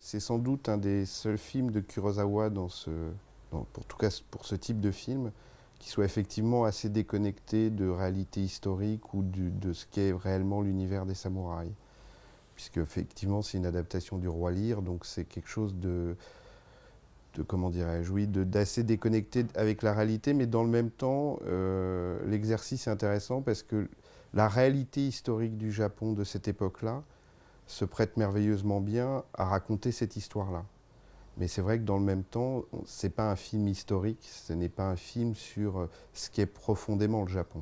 c'est sans doute un des seuls films de Kurosawa pour tout cas pour ce type de film, qui soit effectivement assez déconnecté de réalité historique ou de ce qu'est réellement l'univers des samouraïs. Puisque effectivement c'est une adaptation du Roi Lear, donc c'est quelque chose de comment dirais-je, oui, d'assez déconnecté avec la réalité, mais dans le même temps, l'exercice est intéressant parce que la réalité historique du Japon de cette époque-là se prête merveilleusement bien à raconter cette histoire-là. Mais c'est vrai que dans le même temps, c'est pas un film historique, ce n'est pas un film sur ce qu'est profondément le Japon.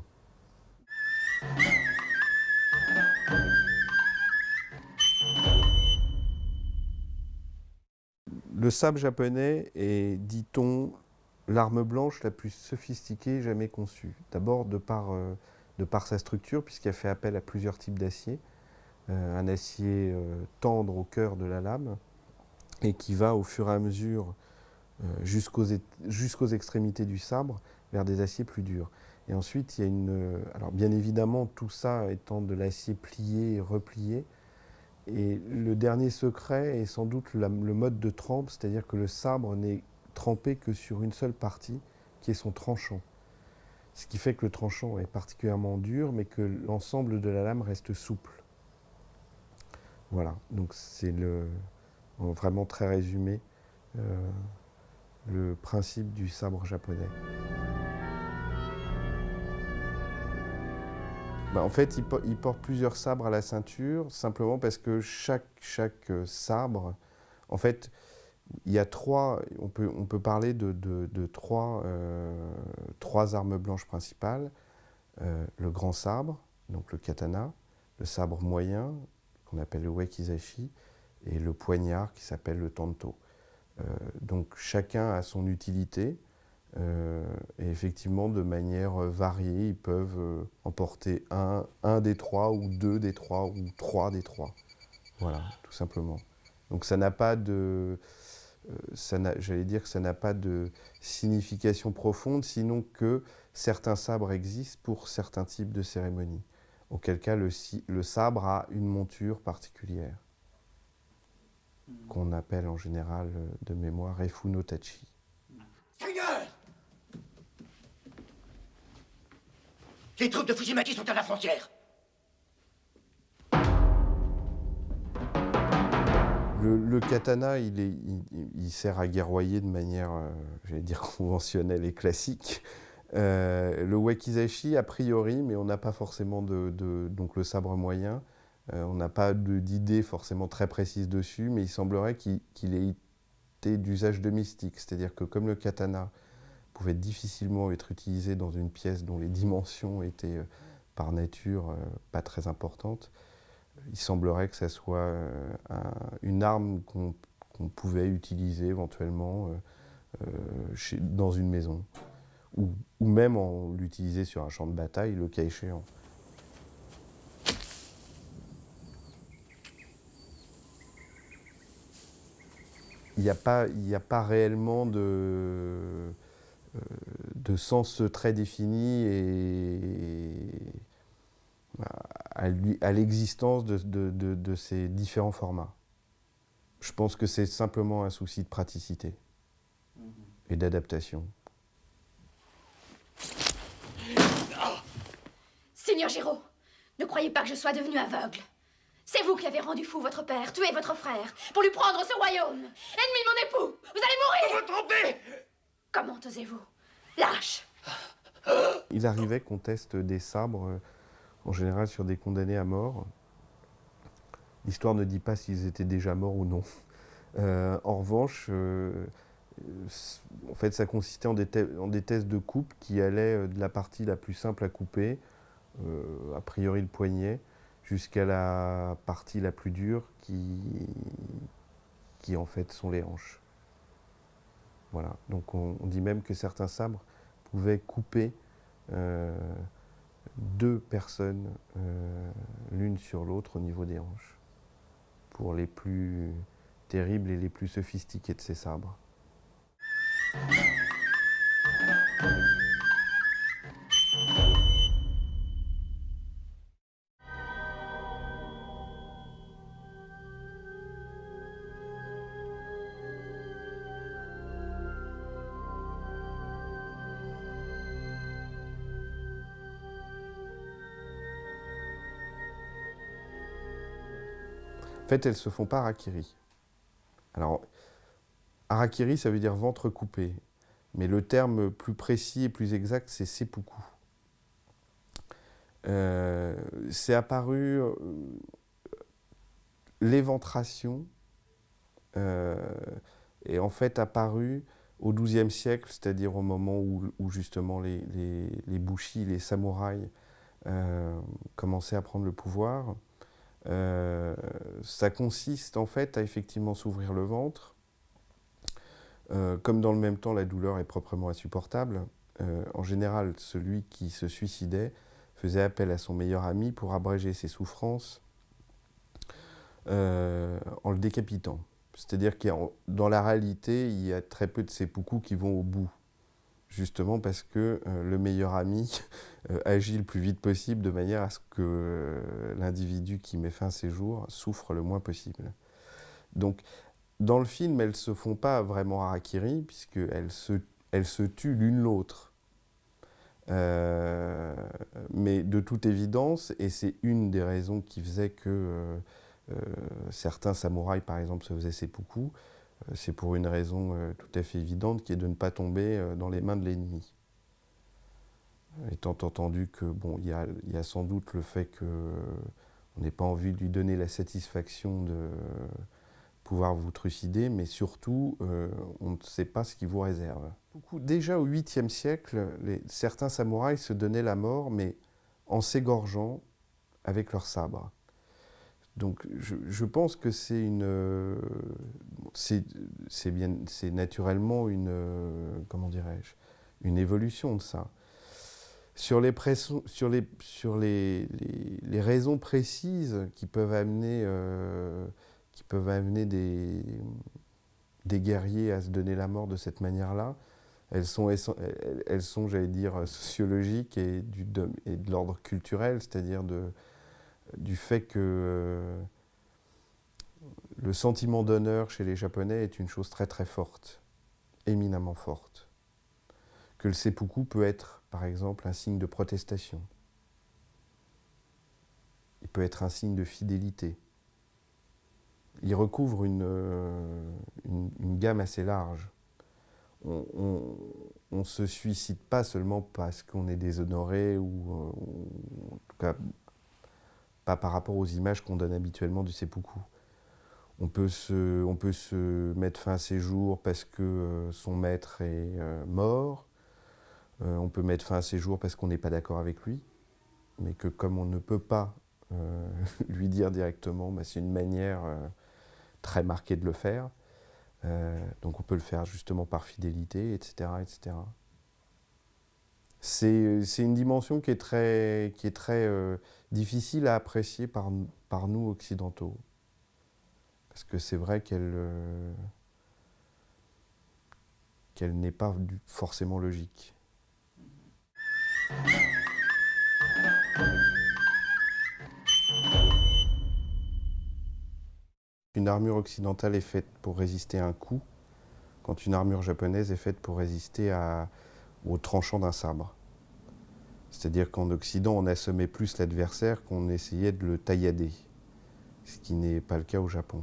Le sabre japonais est, dit-on, l'arme blanche la plus sophistiquée jamais conçue. D'abord de par sa structure, puisqu'elle fait appel à plusieurs types d'acier. Un acier tendre au cœur de la lame, et qui va au fur et à mesure jusqu'aux extrémités du sabre vers des aciers plus durs. Et ensuite, il y a alors bien évidemment, tout ça étant de l'acier plié et replié. Et le dernier secret est sans doute le mode de trempe, c'est-à-dire que le sabre n'est trempé que sur une seule partie, qui est son tranchant. Ce qui fait que le tranchant est particulièrement dur, mais que l'ensemble de la lame reste souple. Voilà, donc c'est vraiment très résumé le principe du sabre japonais. En fait, il porte plusieurs sabres à la ceinture, simplement parce que chaque sabre, en fait, il y a on peut parler de trois armes blanches principales. Le grand sabre, donc le katana, le sabre moyen, qu'on appelle le wakizashi, et le poignard qui s'appelle le tanto. Donc chacun a son utilité. Et effectivement, de manière variée, ils peuvent emporter un des trois, ou deux des trois, ou trois des trois. Voilà, tout simplement. Donc ça n'a pas de... J'allais dire que ça n'a pas de signification profonde, sinon que certains sabres existent pour certains types de cérémonies. Auquel cas, le sabre a une monture particulière, qu'on appelle en général de mémoire Refu no Tachi. Seigneur! Les troupes de Fujimaki sont à la frontière. Le katana, il sert à guerroyer de manière, j'allais dire, conventionnelle et classique. Le wakizashi, a priori, mais on n'a pas forcément donc le sabre moyen, on n'a pas d'idée forcément très précise dessus, mais il semblerait qu'il ait été d'usage domestique. C'est-à-dire que comme le katana pouvait difficilement être utilisé dans une pièce dont les dimensions étaient par nature pas très importantes, il semblerait que ça soit une arme qu'on pouvait utiliser éventuellement dans une maison, ou même l'utiliser sur un champ de bataille, le cas échéant. Il n'y a pas réellement de sens très défini à l'existence de ces différents formats. Je pense que c'est simplement un souci de praticité et d'adaptation. Seigneur Géraud, ne croyez pas que je sois devenu aveugle. C'est vous qui avez rendu fou votre père, tué votre frère, pour lui prendre ce royaume. Ennemi de mon époux, vous allez mourir! Vous vous trompez! Comment osez-vous? Lâche! Il arrivait qu'on teste des sabres, en général sur des condamnés à mort. L'histoire ne dit pas s'ils étaient déjà morts ou non. En revanche, en fait, ça consistait en des tests de coupe qui allaient de la partie la plus simple à couper, a priori le poignet, jusqu'à la partie la plus dure qui en fait sont les hanches. Voilà. Donc on dit même que certains sabres pouvaient couper deux personnes l'une sur l'autre au niveau des hanches, pour les plus terribles et les plus sophistiqués de ces sabres. En fait, elles ne se font pas harakiri. Alors, harakiri, ça veut dire ventre coupé. Mais le terme plus précis et plus exact, c'est seppuku. C'est apparu l'éventration est en fait apparue au XIIe siècle, c'est-à-dire au moment où justement les bushi, les samouraïs, commençaient à prendre le pouvoir. Ça consiste en fait à effectivement s'ouvrir le ventre. Comme dans le même temps la douleur est proprement insupportable, en général celui qui se suicidait faisait appel à son meilleur ami pour abréger ses souffrances en le décapitant. C'est-à-dire que dans la réalité, il y a très peu de seppuku qui vont au bout, justement parce que le meilleur ami agit le plus vite possible de manière à ce que l'individu qui met fin à ses jours souffre le moins possible. Donc, dans le film, elles ne se font pas vraiment harakiri, puisqu'elles se tuent l'une l'autre. Mais de toute évidence, et c'est une des raisons qui faisait que certains samouraïs, par exemple, se faisaient seppuku, c'est pour une raison tout à fait évidente, qui est de ne pas tomber dans les mains de l'ennemi. Étant entendu que, bon, il y a sans doute le fait qu'on n'ait pas envie de lui donner la satisfaction de pouvoir vous trucider, mais surtout, on ne sait pas ce qui vous réserve. Déjà au 8e siècle, certains samouraïs se donnaient la mort, mais en s'égorgeant avec leur sabre. Donc je pense que c'est naturellement comment dirais-je, une évolution de ça. Sur les raisons précises qui peuvent amener des guerriers à se donner la mort de cette manière-là, elles sont, j'allais dire, sociologiques et de l'ordre culturel, c'est-à-dire du fait que le sentiment d'honneur chez les Japonais est une chose très très forte, éminemment forte. Que le seppuku peut être, par exemple, un signe de protestation. Il peut être un signe de fidélité. Il recouvre une gamme assez large. On ne se suicide pas seulement parce qu'on est déshonoré ou en tout cas pas par rapport aux images qu'on donne habituellement du seppuku. On peut se mettre fin à ses jours parce que son maître est mort. On peut mettre fin à ses jours parce qu'on n'est pas d'accord avec lui. Mais que comme on ne peut pas lui dire directement, bah, c'est une manière très marquée de le faire. Donc on peut le faire justement par fidélité, etc. etc. C'est une dimension qui est très difficile à apprécier par nous occidentaux. Parce que c'est vrai qu'elle n'est pas forcément logique. Une armure occidentale est faite pour résister à un coup, quand une armure japonaise est faite pour résister au tranchant d'un sabre. C'est-à-dire qu'en Occident, on assommait plus l'adversaire qu'on essayait de le taillader, ce qui n'est pas le cas au Japon,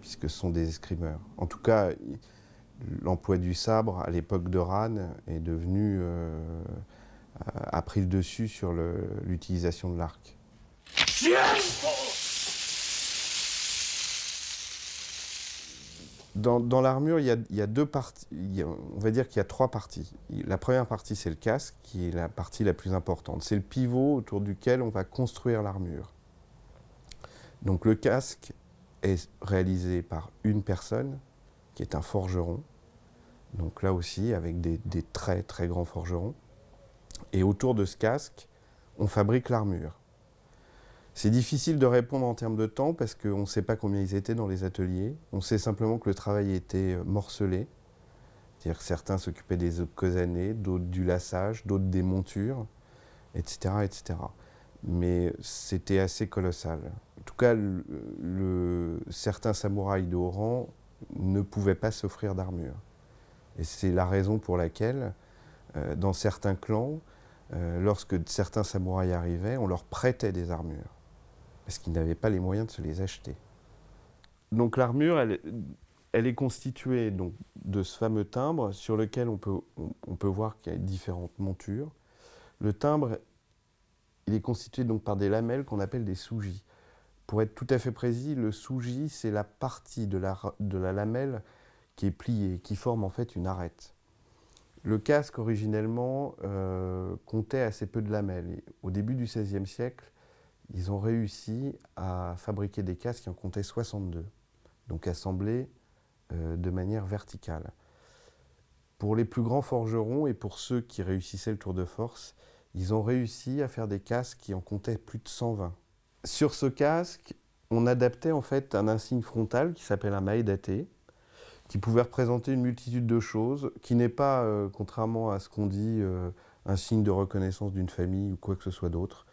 puisque ce sont des escrimeurs. En tout cas, l'emploi du sabre à l'époque de Han est devenu a pris le dessus sur l'utilisation de l'arc. Dans l'armure, il y a deux parties. On va dire qu'il y a trois parties. La première partie, c'est le casque, qui est la partie la plus importante. C'est le pivot autour duquel on va construire l'armure. Donc le casque est réalisé par une personne, qui est un forgeron. Donc là aussi, avec des très très grands forgerons. Et autour de ce casque, on fabrique l'armure. C'est difficile de répondre en termes de temps parce qu'on ne sait pas combien ils étaient dans les ateliers. On sait simplement que le travail était morcelé. C'est-à-dire que certains s'occupaient des kosané, d'autres du lassage, d'autres des montures, etc. etc. Mais c'était assez colossal. En tout cas, certains samouraïs de haut rang ne pouvaient pas s'offrir d'armure. Et c'est la raison pour laquelle, dans certains clans, lorsque certains samouraïs arrivaient, on leur prêtait des armures, parce qu'ils n'avaient pas les moyens de se les acheter. Donc l'armure, elle est constituée donc, de ce fameux timbre sur lequel on peut voir qu'il y a différentes montures. Le timbre, il est constitué donc par des lamelles qu'on appelle des sougis. Pour être tout à fait précis, le sougi, c'est la partie de la lamelle qui est pliée, qui forme en fait une arête. Le casque, originellement, comptait assez peu de lamelles. Et au début du XVIe siècle, ils ont réussi à fabriquer des casques qui en comptaient 62, donc assemblés de manière verticale. Pour les plus grands forgerons et pour ceux qui réussissaient le tour de force, ils ont réussi à faire des casques qui en comptaient plus de 120. Sur ce casque, on adaptait en fait un insigne frontal qui s'appelle un maedate, qui pouvait représenter une multitude de choses, qui n'est pas, contrairement à ce qu'on dit, un signe de reconnaissance d'une famille ou quoi que ce soit d'autre.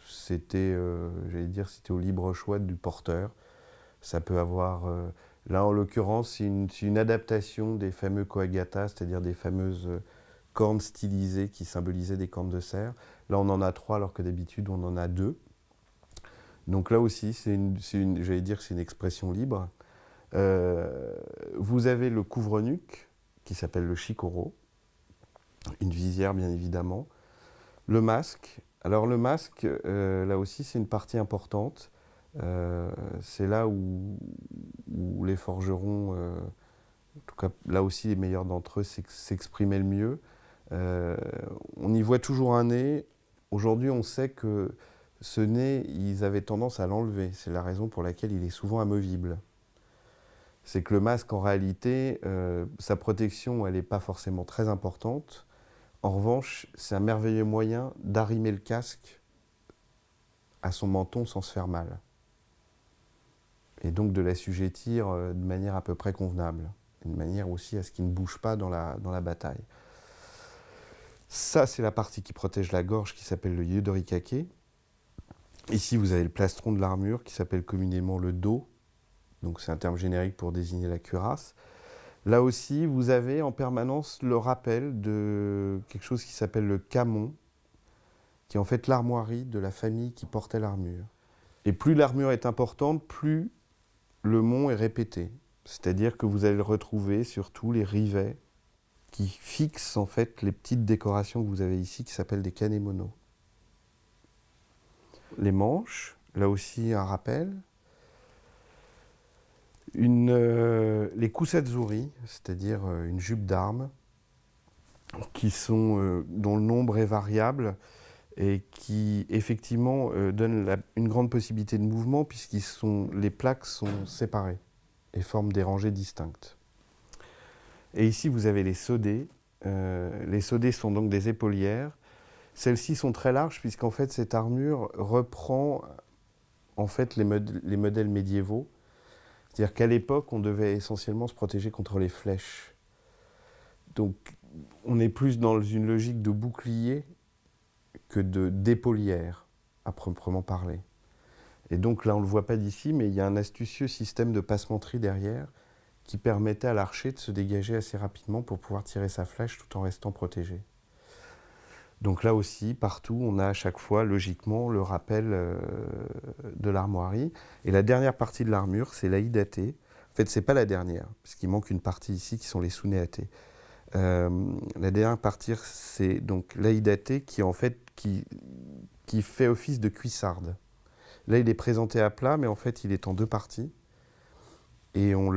C'était, j'allais dire, c'était au libre choix du porteur. Ça peut avoir, là en l'occurrence, c'est une adaptation des fameux koagata, c'est-à-dire des fameuses cornes stylisées qui symbolisaient des cornes de cerf. Là, on en a 3 alors que d'habitude, on en a 2. Donc là aussi, j'allais dire que c'est une expression libre. Vous avez le couvre-nuque, qui s'appelle le shikoro, une visière bien évidemment. Le masque. Alors le masque, là aussi, c'est une partie importante. C'est là où les forgerons, en tout cas là aussi les meilleurs d'entre eux, s'exprimaient le mieux. On y voit toujours un nez. Aujourd'hui, on sait que ce nez, ils avaient tendance à l'enlever. C'est la raison pour laquelle il est souvent amovible. C'est que le masque, en réalité, sa protection, elle n'est pas forcément très importante. En revanche, c'est un merveilleux moyen d'arrimer le casque à son menton sans se faire mal. Et donc de l'assujettir de manière à peu près convenable. Une manière aussi à ce qu'il ne bouge pas dans la bataille. Ça, c'est la partie qui protège la gorge qui s'appelle le yodorikake. Ici, vous avez le plastron de l'armure qui s'appelle communément le do. Donc c'est un terme générique pour désigner la cuirasse. Là aussi, vous avez en permanence le rappel de quelque chose qui s'appelle le camon, qui est en fait l'armoirie de la famille qui portait l'armure. Et plus l'armure est importante, plus le mont est répété. C'est-à-dire que vous allez le retrouver sur tous les rivets qui fixent en fait les petites décorations que vous avez ici qui s'appellent des kanemono. Les manches, là aussi un rappel. Les kusazuri, c'est-à-dire une jupe d'armes, dont le nombre est variable et qui effectivement donnent une grande possibilité de mouvement puisque les plaques sont séparées et forment des rangées distinctes. Et ici vous avez les sodés. Les sodés sont donc des épaulières. Celles-ci sont très larges puisqu'en fait cette armure reprend en fait les modèles médiévaux. C'est-à-dire qu'à l'époque, on devait essentiellement se protéger contre les flèches. Donc, on est plus dans une logique de bouclier que d'épaulière, à proprement parler. Et donc là, on ne le voit pas d'ici, mais il y a un astucieux système de passementerie derrière qui permettait à l'archer de se dégager assez rapidement pour pouvoir tirer sa flèche tout en restant protégé. Donc là aussi, partout, on a à chaque fois, logiquement, le rappel de l'armoirie. Et la dernière partie de l'armure, c'est l'aïdate. En fait, ce n'est pas la dernière, puisqu'il manque une partie ici qui sont les sunéate. La dernière partie, c'est donc l'aïdate qui fait office de cuissarde. Là, il est présenté à plat, mais en fait, il est en 2 parties. Et on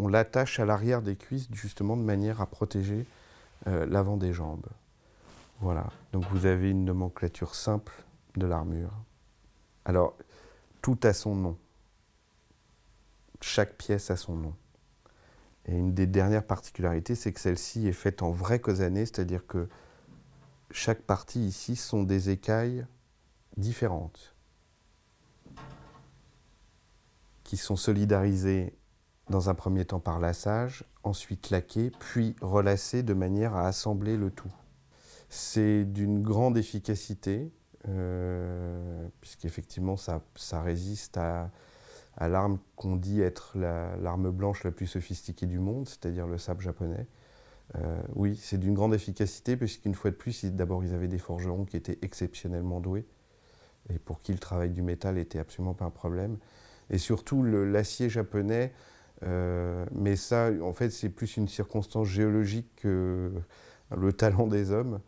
l'attache à l'arrière des cuisses, justement, de manière à protéger l'avant des jambes. Voilà, donc vous avez une nomenclature simple de l'armure. Alors, tout a son nom. Chaque pièce a son nom. Et une des dernières particularités, c'est que celle-ci est faite en vrai kosané, c'est-à-dire que chaque partie ici sont des écailles différentes, qui sont solidarisées dans un premier temps par lassage, ensuite laquées, puis relacées de manière à assembler le tout. C'est d'une grande efficacité, puisqu'effectivement ça résiste à l'arme qu'on dit être l'arme blanche la plus sophistiquée du monde, c'est-à-dire le sabre japonais. Oui, c'est d'une grande efficacité, puisqu'une fois de plus, d'abord ils avaient des forgerons qui étaient exceptionnellement doués, et pour qui le travail du métal n'était absolument pas un problème. Et surtout l'acier japonais, mais ça, en fait, c'est plus une circonstance géologique que le talent des hommes,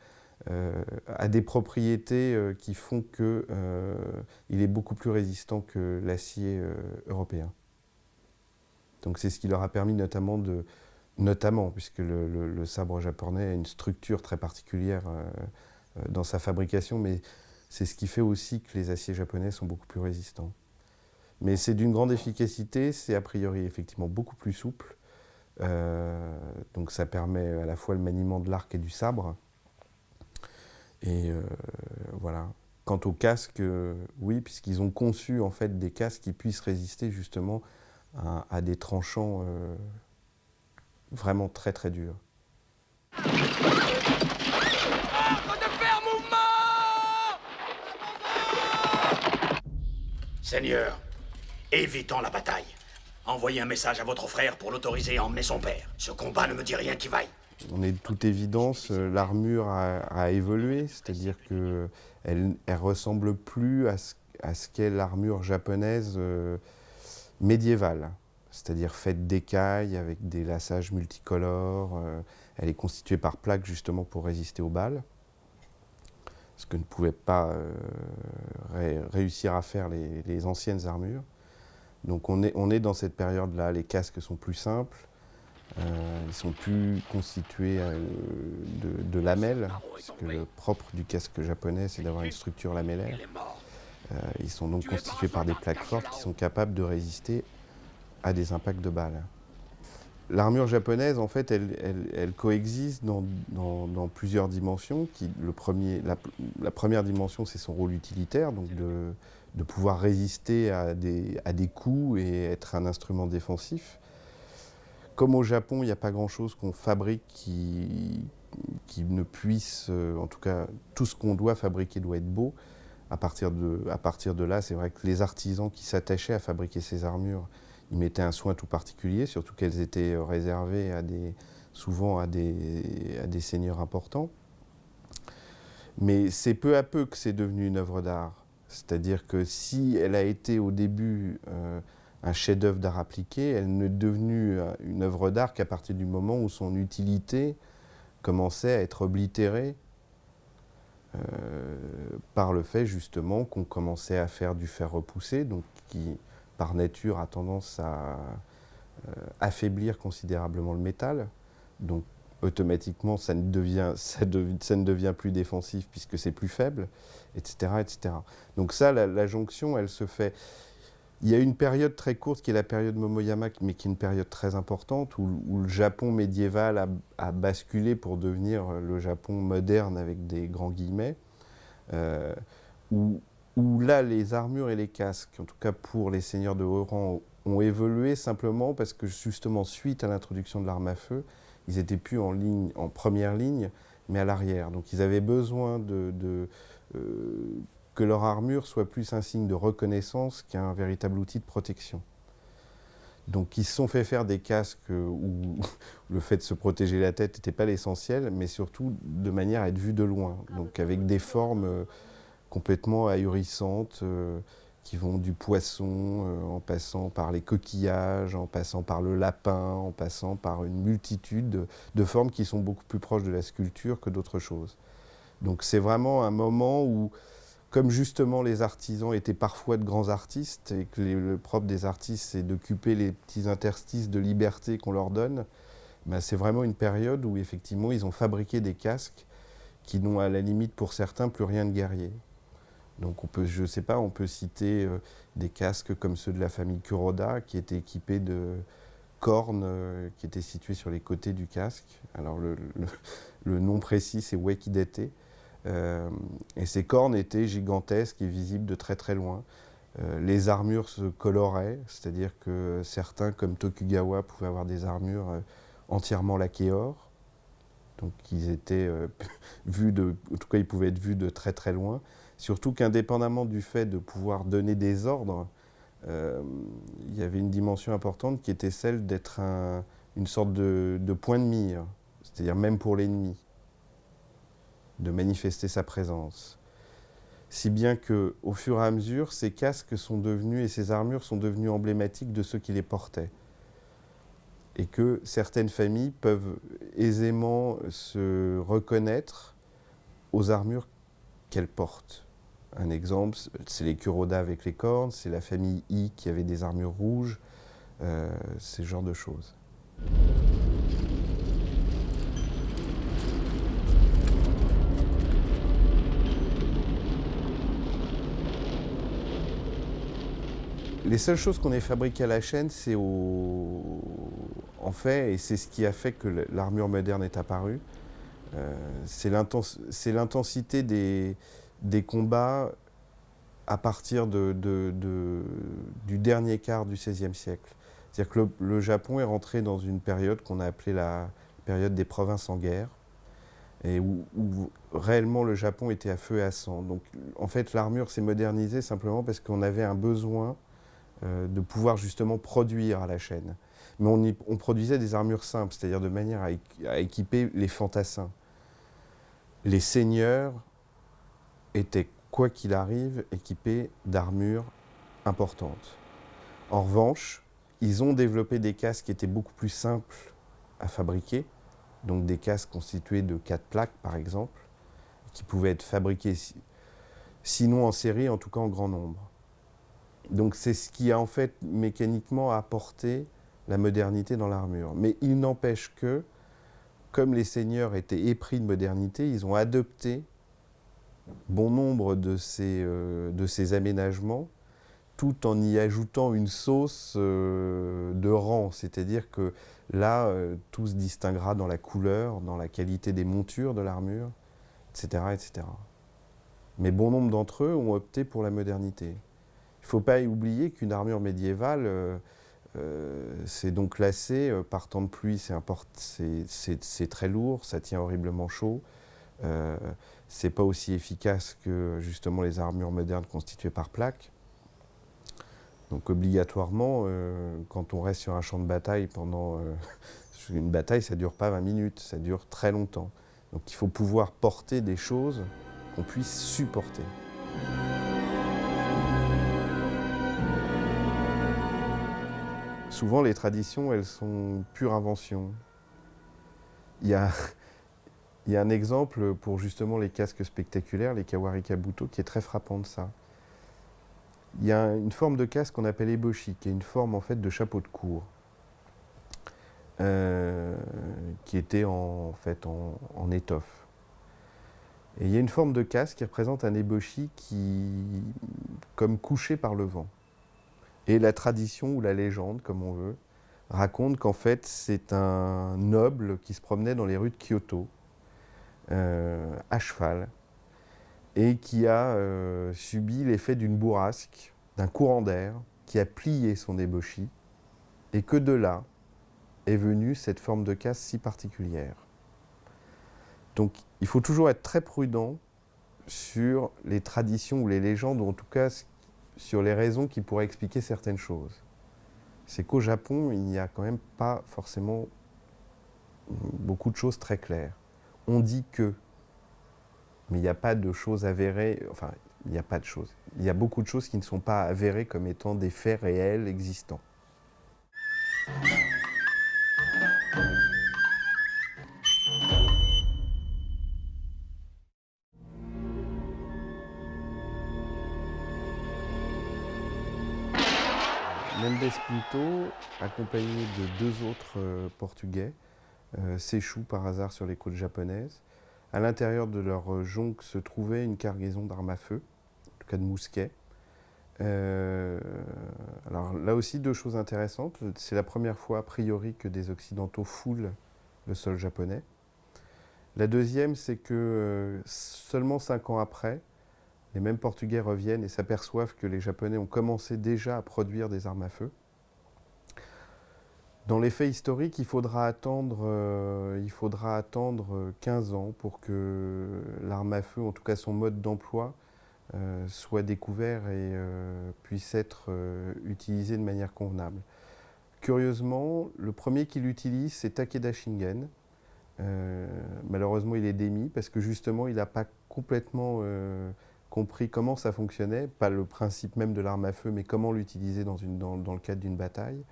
a des propriétés qui font qu'il est beaucoup plus résistant que l'acier européen. Donc c'est ce qui leur a permis notamment puisque le sabre japonais a une structure très particulière dans sa fabrication, mais c'est ce qui fait aussi que les aciers japonais sont beaucoup plus résistants. Mais c'est d'une grande efficacité, c'est a priori effectivement beaucoup plus souple, donc ça permet à la fois le maniement de l'arc et du sabre. Et voilà. Quant aux casques, oui, puisqu'ils ont conçu en fait des casques qui puissent résister justement à des tranchants vraiment très très durs. Ordre de faire mouvement! Seigneur, évitons la bataille. Envoyez un message à votre frère pour l'autoriser à emmener son père. Ce combat ne me dit rien qui vaille. On est de toute évidence, l'armure a évolué, c'est-à-dire qu'elle ressemble plus à ce qu'est l'armure japonaise médiévale, c'est-à-dire faite d'écailles avec des lassages multicolores. Elle est constituée par plaques justement pour résister aux balles, ce que ne pouvaient pas réussir à faire les anciennes armures. Donc on est dans cette période-là, les casques sont plus simples. Ils sont plus constitués de lamelles, parce que le propre du casque japonais, c'est d'avoir une structure lamellaire. Ils sont donc constitués par des plaques fortes qui sont capables de résister à des impacts de balles. L'armure japonaise, en fait, elle coexiste dans plusieurs dimensions. La première dimension, c'est son rôle utilitaire, donc de pouvoir résister à des coups et être un instrument défensif. Comme au Japon, il n'y a pas grand-chose qu'on fabrique qui ne puisse, en tout cas, tout ce qu'on doit fabriquer doit être beau. À partir de là, c'est vrai que les artisans qui s'attachaient à fabriquer ces armures, ils mettaient un soin tout particulier, surtout qu'elles étaient réservées souvent à des seigneurs importants. Mais c'est peu à peu que c'est devenu une œuvre d'art. C'est-à-dire que si elle a été au début un chef-d'œuvre d'art appliqué, elle n'est devenue une œuvre d'art qu'à partir du moment où son utilité commençait à être oblitérée par le fait justement qu'on commençait à faire du fer repoussé, donc qui par nature a tendance à affaiblir considérablement le métal. Donc automatiquement ça ne devient plus défensif puisque c'est plus faible, etc., etc. Donc ça, la jonction, elle se fait. Il y a une période très courte qui est la période Momoyama, mais qui est une période très importante, où le Japon médiéval a basculé pour devenir le Japon moderne avec des grands guillemets, où là les armures et les casques, en tout cas pour les seigneurs de haut rang, ont évolué simplement parce que justement suite à l'introduction de l'arme à feu, ils n'étaient plus en première ligne, mais à l'arrière. Donc ils avaient besoin que leur armure soit plus un signe de reconnaissance qu'un véritable outil de protection. Donc ils se sont fait faire des casques où le fait de se protéger la tête n'était pas l'essentiel, mais surtout de manière à être vu de loin, donc avec des formes complètement ahurissantes qui vont du poisson en passant par les coquillages, en passant par le lapin, en passant par une multitude de formes qui sont beaucoup plus proches de la sculpture que d'autres choses. Donc c'est vraiment un moment où, comme justement les artisans étaient parfois de grands artistes et que le propre des artistes c'est d'occuper les petits interstices de liberté qu'on leur donne, ben c'est vraiment une période où effectivement ils ont fabriqué des casques qui n'ont à la limite pour certains plus rien de guerrier. Donc on peut citer des casques comme ceux de la famille Kuroda qui étaient équipés de cornes qui étaient situées sur les côtés du casque. Alors le nom précis c'est Wakidete. Et ces cornes étaient gigantesques et visibles de très très loin. Les armures se coloraient, c'est-à-dire que certains, comme Tokugawa, pouvaient avoir des armures entièrement laquées or. Donc ils étaient en tout cas ils pouvaient être vus de très très loin. Surtout qu'indépendamment du fait de pouvoir donner des ordres, il y avait une dimension importante qui était celle d'être une sorte de point de mire, c'est-à-dire même pour l'ennemi, de manifester sa présence. Si bien qu'au fur et à mesure, ces casques sont devenus et ces armures sont devenues emblématiques de ceux qui les portaient. Et que certaines familles peuvent aisément se reconnaître aux armures qu'elles portent. Un exemple, c'est les Kuroda avec les cornes, c'est la famille I qui avait des armures rouges, ce genre de choses. Les seules choses qu'on ait fabriquées à la chaîne, c'est en fait, et c'est ce qui a fait que l'armure moderne est apparue, c'est l'intensité des combats à partir du dernier quart du XVIe siècle. C'est-à-dire que le Japon est rentré dans une période qu'on a appelée la période des provinces en guerre, et où réellement le Japon était à feu et à sang. Donc en fait, l'armure s'est modernisée simplement parce qu'on avait un besoin de pouvoir justement produire à la chaîne. Mais on produisait des armures simples, c'est-à-dire de manière à équiper les fantassins. Les seigneurs étaient, quoi qu'il arrive, équipés d'armures importantes. En revanche, ils ont développé des casques qui étaient beaucoup plus simples à fabriquer, donc des casques constitués de 4 plaques par exemple, qui pouvaient être fabriqués sinon en série, en tout cas en grand nombre. Donc c'est ce qui a en fait mécaniquement apporté la modernité dans l'armure. Mais il n'empêche que, comme les seigneurs étaient épris de modernité, ils ont adopté bon nombre de ces aménagements, tout en y ajoutant une sauce de rang. C'est-à-dire que là, tout se distinguera dans la couleur, dans la qualité des montures de l'armure, etc., etc. Mais bon nombre d'entre eux ont opté pour la modernité. Il ne faut pas oublier qu'une armure médiévale, c'est donc classé par temps de pluie, c'est très lourd, ça tient horriblement chaud. C'est pas aussi efficace que justement les armures modernes constituées par plaques. Donc obligatoirement, quand on reste sur un champ de bataille pendant une bataille, ça dure pas 20 minutes, ça dure très longtemps. Donc il faut pouvoir porter des choses qu'on puisse supporter. Souvent, les traditions, elles sont pure invention. Il y a un exemple pour justement les casques spectaculaires, les Kawari Kabuto, qui est très frappant de ça. Il y a une forme de casque qu'on appelle eboshi, qui est une forme en fait de chapeau de cour, qui était en étoffe. Et il y a une forme de casque qui représente un eboshi comme couché par le vent. Et la tradition ou la légende, comme on veut, raconte qu'en fait c'est un noble qui se promenait dans les rues de Kyoto, à cheval, et qui a subi l'effet d'une bourrasque, d'un courant d'air, qui a plié son eboshi, et que de là est venue cette forme de casque si particulière. Donc il faut toujours être très prudent sur les traditions ou les légendes, ou en tout cas sur les raisons qui pourraient expliquer certaines choses. C'est qu'au Japon, il n'y a quand même pas forcément beaucoup de choses très claires. On dit que, mais il n'y a pas de choses avérées, enfin, il n'y a pas de choses. Il y a beaucoup de choses qui ne sont pas avérées comme étant des faits réels existants. Mendes Pinto, accompagné de 2 autres Portugais, s'échouent par hasard sur les côtes japonaises. À l'intérieur de leur jonque se trouvait une cargaison d'armes à feu, en tout cas de mousquets. Alors là aussi, 2 choses intéressantes. C'est la première fois, a priori, que des Occidentaux foulent le sol japonais. La deuxième, c'est que seulement 5 ans après, les mêmes Portugais reviennent et s'aperçoivent que les Japonais ont commencé déjà à produire des armes à feu. Dans les faits historiques, il faudra attendre 15 ans pour que l'arme à feu, en tout cas son mode d'emploi, soit découvert et puisse être utilisé de manière convenable. Curieusement, le premier qui l'utilise, c'est Takeda Shingen. Malheureusement, il est démis parce que justement, il n'a pas complètement compris comment ça fonctionnait, pas le principe même de l'arme à feu, mais comment l'utiliser dans le cadre d'une bataille.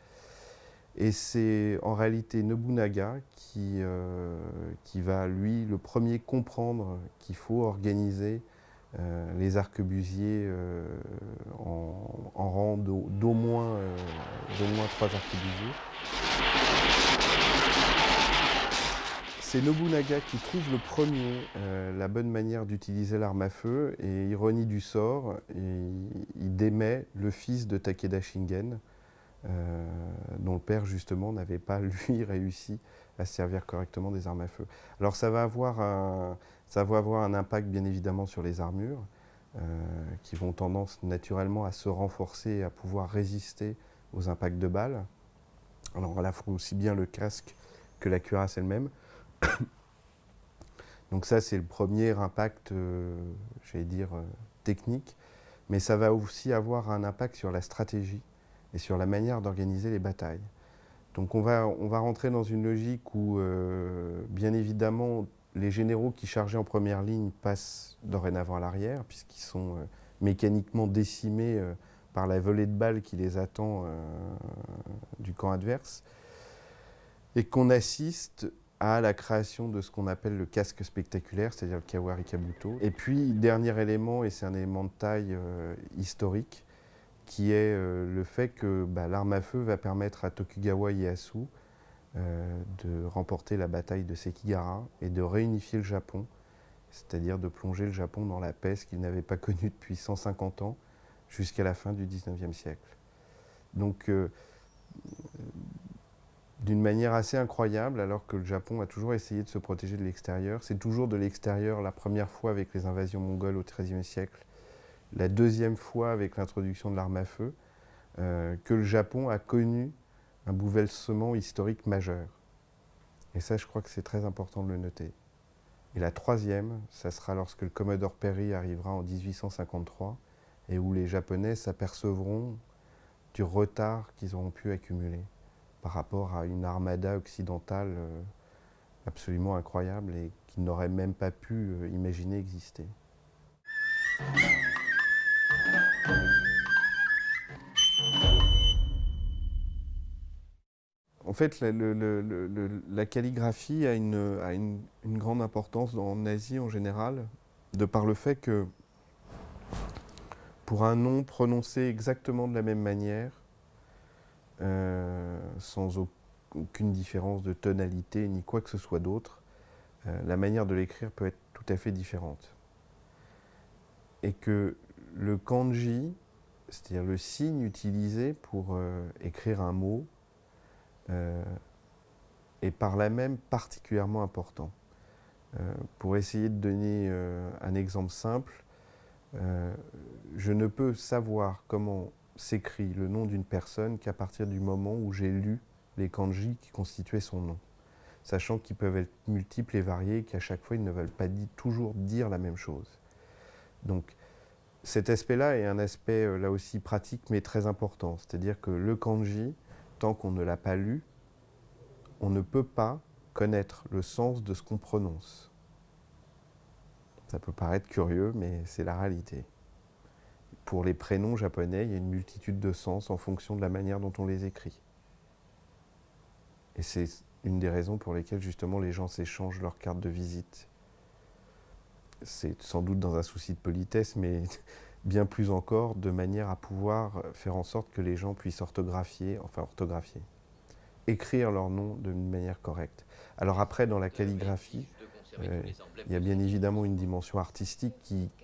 Et c'est en réalité Nobunaga qui va, lui, le premier comprendre qu'il faut organiser les arquebusiers en rang d'au moins 3 arquebusiers. C'est Nobunaga qui trouve le premier la bonne manière d'utiliser l'arme à feu, et ironie du sort, il démet le fils de Takeda Shingen, dont le père justement n'avait pas lui réussi à se servir correctement des armes à feu. Alors ça va avoir un impact bien évidemment sur les armures, qui vont tendance naturellement à se renforcer et à pouvoir résister aux impacts de balles. Alors là, il faut aussi bien le casque que la cuirasse elle-même. Donc ça, c'est le premier impact, j'allais dire, technique, mais ça va aussi avoir un impact sur la stratégie et sur la manière d'organiser les batailles. Donc on va rentrer dans une logique où, bien évidemment, les généraux qui chargeaient en première ligne passent dorénavant à l'arrière, puisqu'ils sont mécaniquement décimés par la volée de balles qui les attend du camp adverse, et qu'on assiste à la création de ce qu'on appelle le casque spectaculaire, c'est-à-dire le Kawari Kabuto. Et puis, dernier élément, et c'est un élément de taille historique, qui est le fait que l'arme à feu va permettre à Tokugawa Ieyasu de remporter la bataille de Sekigahara et de réunifier le Japon, c'est-à-dire de plonger le Japon dans la paix qu'il n'avait pas connue depuis 150 ans, jusqu'à la fin du XIXe siècle. Donc, d'une manière assez incroyable, alors que le Japon a toujours essayé de se protéger de l'extérieur. C'est toujours de l'extérieur, la première fois avec les invasions mongoles au XIIIe siècle, la deuxième fois avec l'introduction de l'arme à feu, que le Japon a connu un bouleversement historique majeur. Et ça, je crois que c'est très important de le noter. Et la troisième, ça sera lorsque le Commodore Perry arrivera en 1853, et où les Japonais s'apercevront du retard qu'ils auront pu accumuler par rapport à une armada occidentale absolument incroyable et qu'ils n'auraient même pas pu imaginer exister. En fait, la calligraphie a une grande importance en Asie en général, de par le fait que pour un nom prononcé exactement de la même manière, sans aucune différence de tonalité ni quoi que ce soit d'autre, la manière de l'écrire peut être tout à fait différente. Et que le kanji, c'est-à-dire le signe utilisé pour écrire un mot, est par là même particulièrement important. Pour essayer de donner un exemple simple, je ne peux savoir comment s'écrit le nom d'une personne qu'à partir du moment où j'ai lu les kanji qui constituaient son nom, sachant qu'ils peuvent être multiples et variés, et qu'à chaque fois ils ne veulent pas toujours dire la même chose. Donc cet aspect-là est un aspect là aussi pratique mais très important, c'est-à-dire que le kanji, tant qu'on ne l'a pas lu, on ne peut pas connaître le sens de ce qu'on prononce. Ça peut paraître curieux, mais c'est la réalité. Pour les prénoms japonais, il y a une multitude de sens en fonction de la manière dont on les écrit. Et c'est une des raisons pour lesquelles justement les gens s'échangent leurs cartes de visite. C'est sans doute dans un souci de politesse, mais bien plus encore de manière à pouvoir faire en sorte que les gens puissent orthographier, écrire leur nom d'une manière correcte. Alors après, dans la calligraphie, il y a bien évidemment une dimension artistique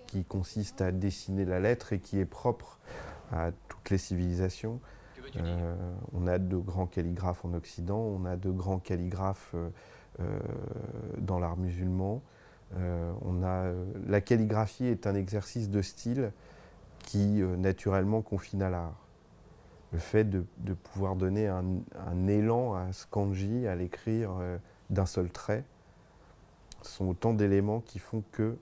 qui consiste à dessiner la lettre et qui est propre à toutes les civilisations. On a de grands calligraphes en Occident, on a de grands calligraphes dans l'art musulman. La calligraphie est un exercice de style qui naturellement confine à l'art. Le fait de pouvoir donner un élan à ce kanji, à l'écrire d'un seul trait, sont autant d'éléments qui font que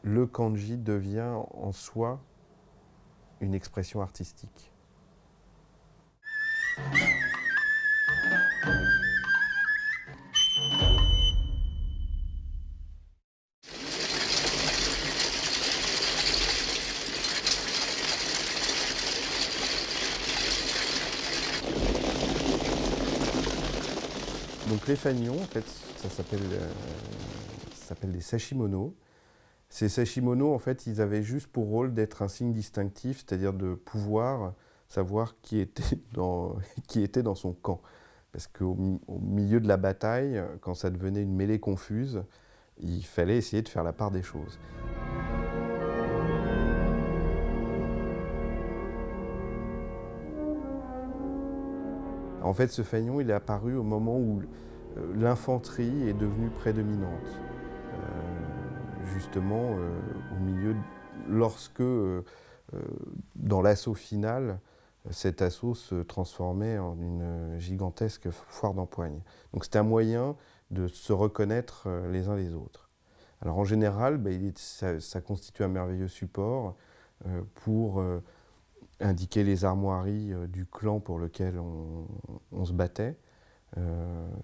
le kanji devient en soi une expression artistique. Donc les fanions, en fait, ça s'appelle des sashimono. Ces sashimono, en fait, ils avaient juste pour rôle d'être un signe distinctif, c'est-à-dire de pouvoir savoir qui était qui était dans son camp. Parce qu'au milieu de la bataille, quand ça devenait une mêlée confuse, il fallait essayer de faire la part des choses. En fait, ce fanion, il est apparu au moment où l'infanterie est devenue prédominante. Justement, au milieu, lorsque, dans l'assaut final, cet assaut se transformait en une gigantesque foire d'empoigne. Donc c'était un moyen de se reconnaître les uns les autres. Alors en général, ça constitue un merveilleux support pour indiquer les armoiries du clan pour lequel on se battait.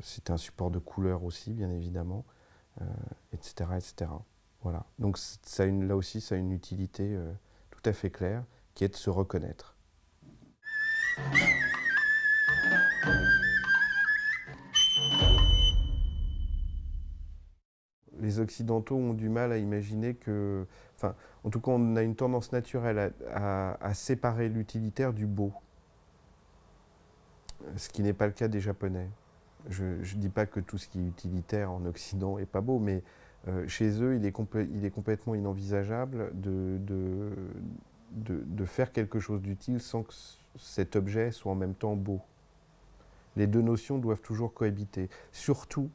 C'était un support de couleur aussi, bien évidemment, etc., etc. Voilà. Donc là aussi, ça a une utilité tout à fait claire, qui est de se reconnaître. Les Occidentaux ont du mal à imaginer que... Enfin, en tout cas, on a une tendance naturelle à séparer l'utilitaire du beau. Ce qui n'est pas le cas des Japonais. Je ne dis pas que tout ce qui est utilitaire en Occident n'est pas beau, mais chez eux, il est complètement inenvisageable de faire quelque chose d'utile sans que cet objet soit en même temps beau. Les deux notions doivent toujours cohabiter. Surtout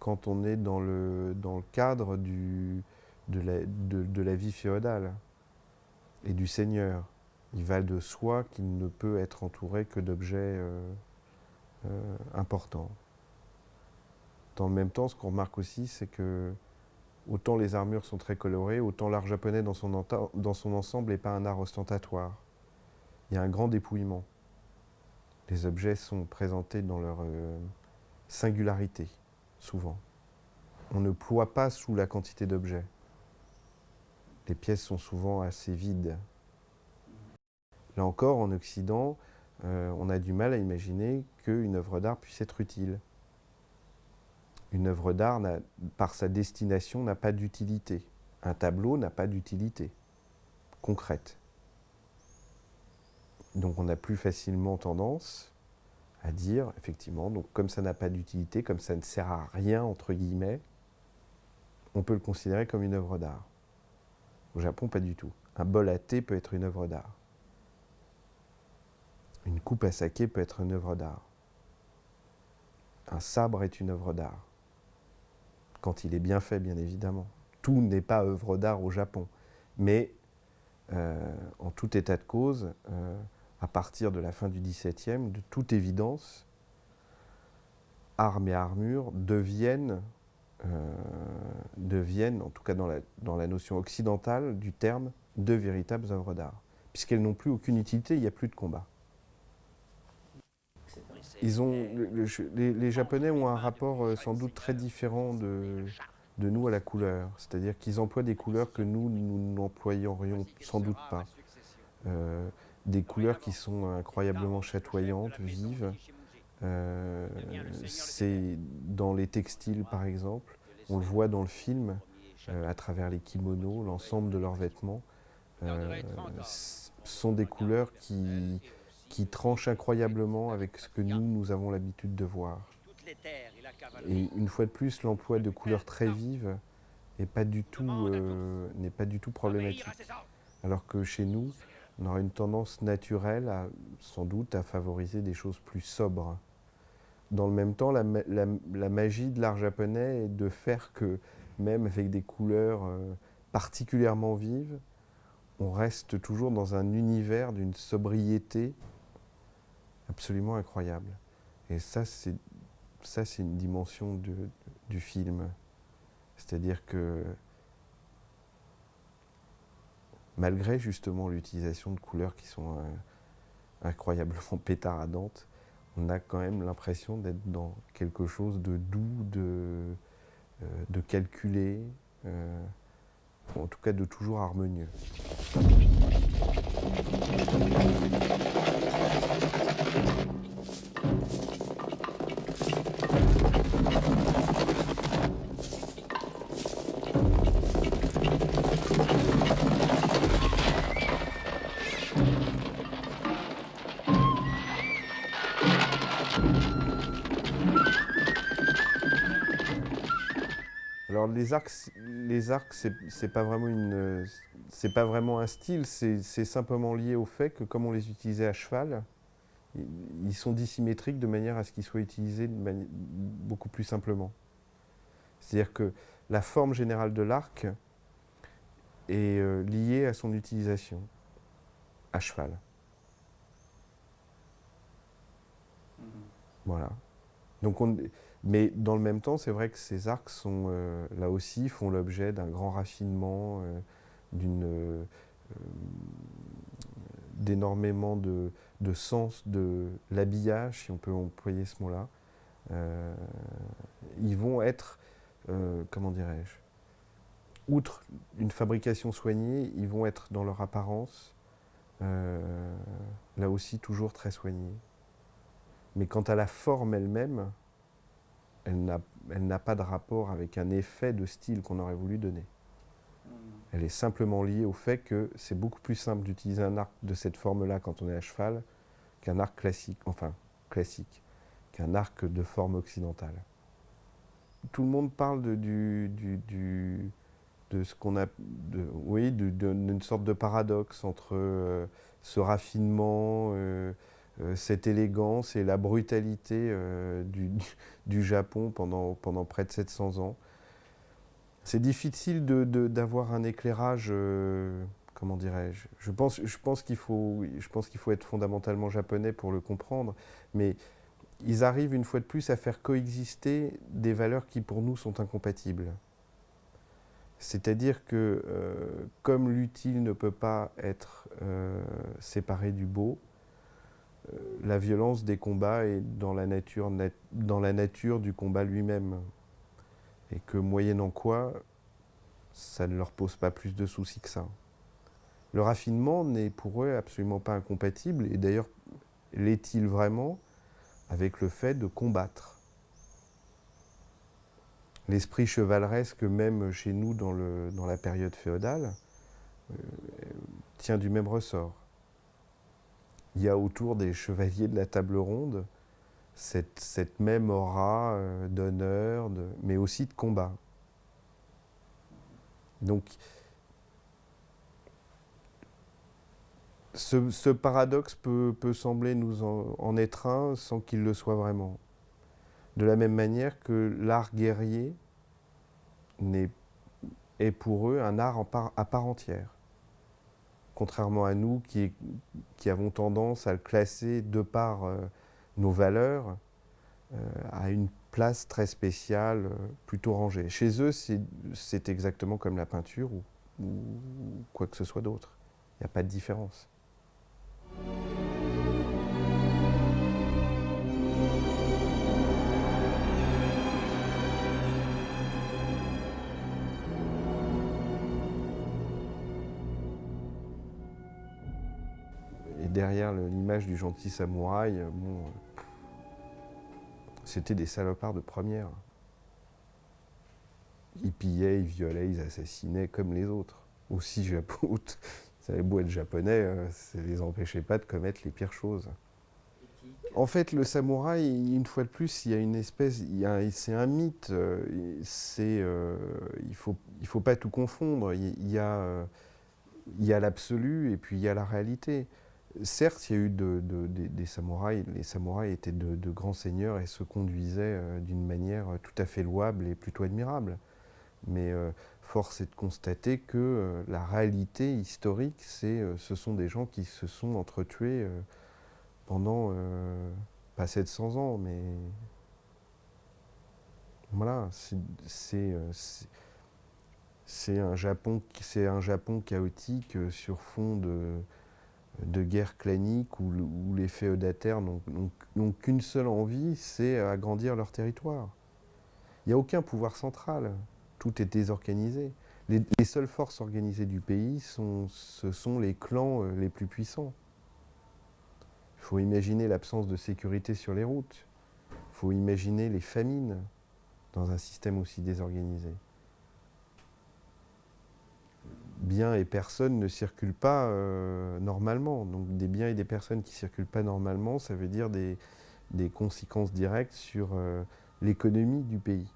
quand on est dans le cadre de la vie féodale et du seigneur. Il va de soi qu'il ne peut être entouré que d'objets importants. Dans le même temps, ce qu'on remarque aussi, c'est que autant les armures sont très colorées, autant l'art japonais dans son ensemble n'est pas un art ostentatoire. Il y a un grand dépouillement. Les objets sont présentés dans leur singularité, souvent. On ne ploie pas sous la quantité d'objets. Les pièces sont souvent assez vides. Là encore, en Occident, on a du mal à imaginer qu'une œuvre d'art puisse être utile. Une œuvre d'art, par sa destination, n'a pas d'utilité. Un tableau n'a pas d'utilité concrète. Donc on a plus facilement tendance à dire, effectivement, donc comme ça n'a pas d'utilité, comme ça ne sert à rien, entre guillemets, on peut le considérer comme une œuvre d'art. Au Japon, pas du tout. Un bol à thé peut être une œuvre d'art. Une coupe à saké peut être une œuvre d'art. Un sabre est une œuvre d'art. Quand il est bien fait, bien évidemment. Tout n'est pas œuvre d'art au Japon. Mais, en tout état de cause, à partir de la fin du XVIIe, de toute évidence, armes et armures deviennent, en tout cas dans la notion occidentale du terme, de véritables œuvres d'art. Puisqu'elles n'ont plus aucune utilité, il n'y a plus de combat. Les Japonais ont un rapport sans doute très différent de nous à la couleur. C'est-à-dire qu'ils emploient des couleurs que nous n'employerions sans doute pas. Des couleurs qui sont incroyablement chatoyantes, vives. C'est dans les textiles, par exemple. On le voit dans le film, à travers les kimonos, l'ensemble de leurs vêtements. Sont des couleurs qui tranchent incroyablement avec ce que nous avons l'habitude de voir. Et une fois de plus, l'emploi de couleurs très vives n'est pas du tout problématique. Alors que chez nous, on aura une tendance naturelle, sans doute, à favoriser des choses plus sobres. Dans le même temps, la magie de l'art japonais est de faire que, même avec des couleurs particulièrement vives, on reste toujours dans un univers d'une sobriété absolument incroyable. Et ça, c'est une dimension du film. C'est-à-dire que, malgré justement l'utilisation de couleurs qui sont incroyablement pétaradantes, on a quand même l'impression d'être dans quelque chose de doux, de calculé, en tout cas de toujours harmonieux. alors les arcs c'est pas vraiment c'est pas vraiment un style, c'est simplement lié au fait que comme on les utilisait à cheval, ils sont dissymétriques de manière à ce qu'ils soient utilisés beaucoup plus simplement. C'est-à-dire que la forme générale de l'arc est liée à son utilisation à cheval. Voilà. Donc mais dans le même temps, c'est vrai que ces arcs sont, là aussi, font l'objet d'un grand raffinement, d'énormément de sens de l'habillage, si on peut employer ce mot-là. Ils vont être, comment dirais-je, outre une fabrication soignée, ils vont être dans leur apparence, là aussi toujours très soignés. Mais quant à la forme elle-même, elle n'a pas de rapport avec un effet de style qu'on aurait voulu donner. Elle est simplement liée au fait que c'est beaucoup plus simple d'utiliser un arc de cette forme-là quand on est à cheval qu'un arc classique, qu'un arc de forme occidentale. Tout le monde parle de ce qu'on a, oui, d'une sorte de paradoxe entre ce raffinement, cette élégance et la brutalité du Japon pendant près de 700 ans. C'est difficile d'avoir un éclairage, comment dirais-je. Je pense qu'il faut être fondamentalement japonais pour le comprendre, mais ils arrivent une fois de plus à faire coexister des valeurs qui pour nous sont incompatibles. C'est-à-dire que comme l'utile ne peut pas être séparé du beau, la violence des combats est dans la nature du combat lui-même. Et que moyennant quoi, ça ne leur pose pas plus de soucis que ça. Le raffinement n'est pour eux absolument pas incompatible, et d'ailleurs, l'est-il vraiment avec le fait de combattre. L'esprit chevaleresque, même chez nous dans la période féodale, tient du même ressort. Il y a autour des chevaliers de la table ronde cette même aura d'honneur, mais aussi de combat. Donc, ce paradoxe peut sembler nous en être un sans qu'il le soit vraiment. De la même manière que l'art guerrier est pour eux un art à part entière. Contrairement à nous qui avons tendance à le classer de par nos valeurs à une place très spéciale, plutôt rangée. Chez eux, c'est exactement comme la peinture ou quoi que ce soit d'autre. Il n'y a pas de différence. Et derrière l'image du gentil samouraï, bon, c'était des salopards de première. Ils pillaient, ils violaient, ils assassinaient comme les autres. Aussi Japon, ça avait beau être japonais, ça ne les empêchait pas de commettre les pires choses. En fait, le samouraï, une fois de plus, il y a une espèce, c'est un mythe. Il faut pas tout confondre. Il y a l'absolu et puis il y a la réalité. Certes, il y a eu des samouraïs. Les samouraïs étaient de grands seigneurs et se conduisaient d'une manière tout à fait louable et plutôt admirable. Mais force est de constater que la réalité historique, ce sont des gens qui se sont entretués pendant pas 700 ans, mais voilà, c'est un Japon chaotique sur fond de guerre clanique où les féodataires n'ont qu'une seule envie, c'est agrandir leur territoire. Il n'y a aucun pouvoir central, tout est désorganisé. Les seules forces organisées du pays, ce sont les clans les plus puissants. Il faut imaginer l'absence de sécurité sur les routes. Il faut imaginer les famines dans un système aussi désorganisé. Biens et personnes ne circulent pas normalement. Donc des biens et des personnes qui ne circulent pas normalement, ça veut dire des conséquences directes sur l'économie du pays.